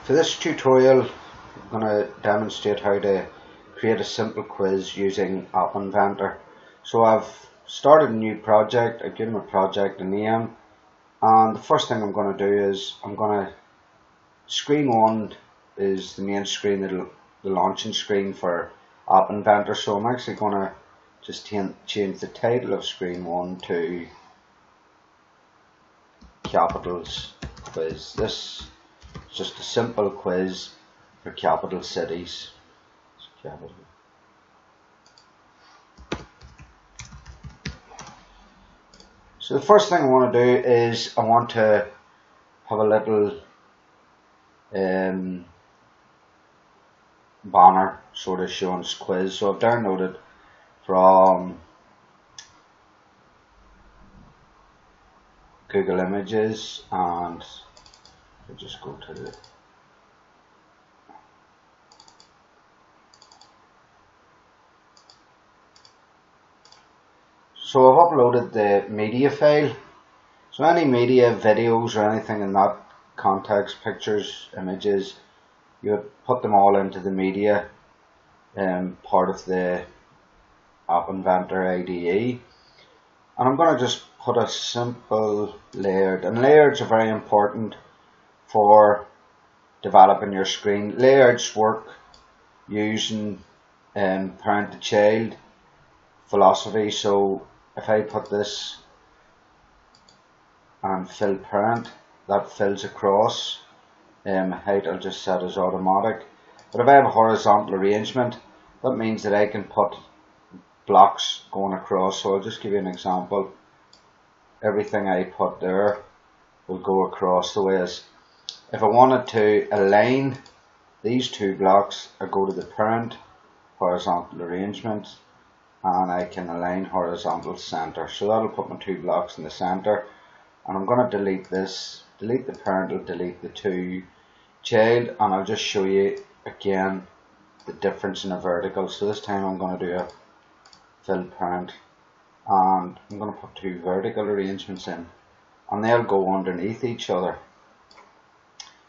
For this tutorial, I'm going to demonstrate how to create a simple quiz using App Inventor. So I've started a new project, I've given a project a name, and the first thing I'm going to do is screen 1 is the main screen, the launching screen for App Inventor. So I'm actually going to just change the title of screen 1 to Capitals Quiz. This is just a simple quiz for capital cities. So the first thing I want to do is I want to have a little banner sort of showing this quiz. So I've downloaded from Google Images, and I'll just go to the So I've uploaded the media file. So any media, videos or anything in that context, pictures, images, you would put them all into the media part of the App Inventor IDE. And I'm going to just put a simple layered, and layers are very important for developing your screen. Layers work using parent to child philosophy. So if I put this and fill parent, that fills across. Height I'll just set as automatic. But if I have a horizontal arrangement, that means that I can put blocks going across. So I'll just give you an example. Everything I put there will go across the ways. If I wanted to align these two blocks, I go to the parent, horizontal arrangement, and I can align horizontal center. So that'll put my two blocks in the center. And I'm going to delete this, delete the parent, will delete the two child, and I'll just show you again the difference in a vertical. So this time I'm going to do a fill parent, and I'm going to put two vertical arrangements in, and they'll go underneath each other.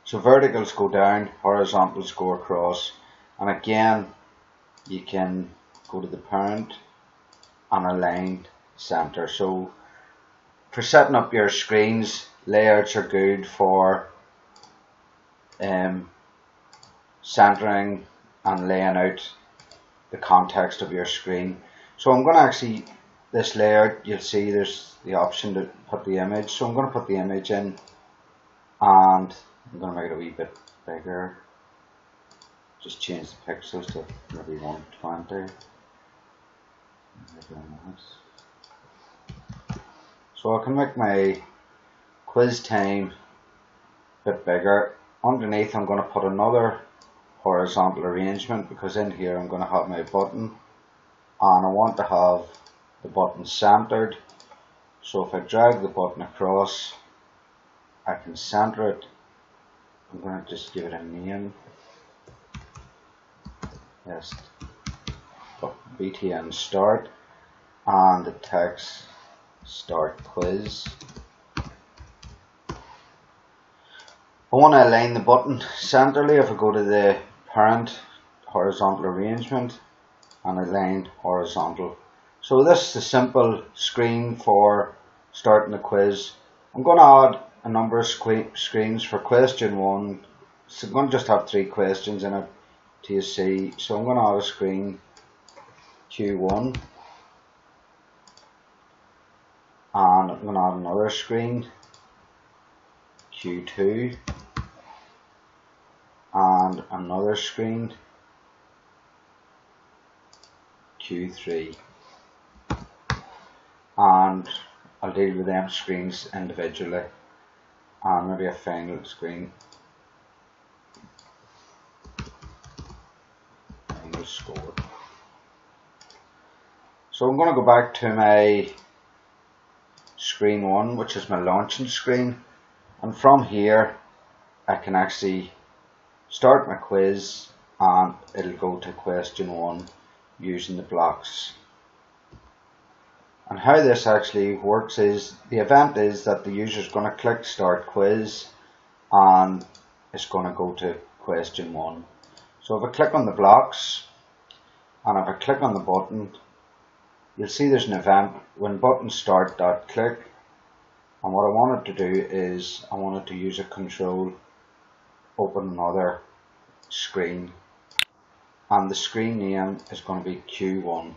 So verticals go down, horizontals go across, and again you can go to the parent and align center. So for setting up your screens, layouts are good for centering and laying out the context of your screen. So I'm going to actually, this layout, you'll see there's the option to put the image. So I'm going to put the image in, and I'm going to make it a wee bit bigger. Just change the pixels to maybe 120. So I can make my quiz time a bit bigger. Underneath I'm going to put another horizontal arrangement, because in here I'm going to have my button, and I want to have the button centered. So if I drag the button across, I can center it. I'm going to just give it a name. Yes, BTN start, and the text start quiz. I want to align the button centrally. If I go to the parent, horizontal arrangement, and align horizontal. So this is a simple screen for starting a quiz. I'm going to add a number of screens for question 1. So I'm going to just have 3 questions in it to see. So I'm going to add a screen Q1, and I'm going to add another screen Q2, and another screen Q3, and I'll deal with them screens individually, and maybe a final screen, final score. So I'm going to go back to my screen 1, which is my launching screen, and from here I can actually start my quiz, and it'll go to question 1 using the blocks. And how this actually works is, the event is that the user is going to click start quiz, and is going to go to question 1. So if I click on the blocks and if I click on the button, you'll see there's an event when button start dot click, and what I wanted to do is I wanted to use a control, open another screen, and the screen name is going to be Q1.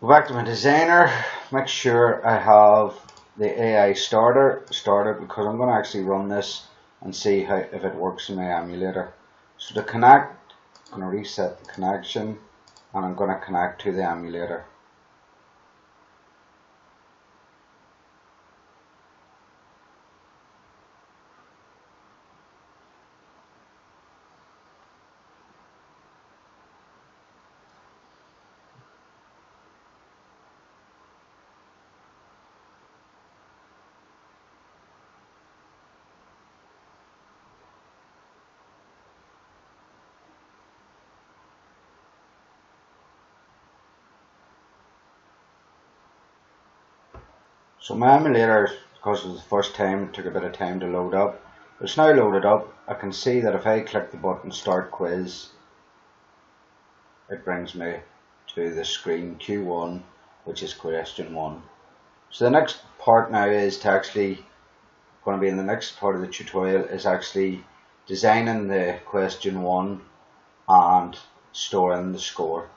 Go back to my designer, make sure I have the AI started because I'm going to actually run this and see if it works in my emulator. So to connect, I'm going to reset the connection and I'm going to connect to the emulator. So my emulator, because it was the first time, took a bit of time to load up. It's now loaded up. I can see that if I click the button Start Quiz, it brings me to the screen Q1, which is question 1. So the next part now is to actually, going to be in the next part of the tutorial, is actually designing the question 1 and storing the score.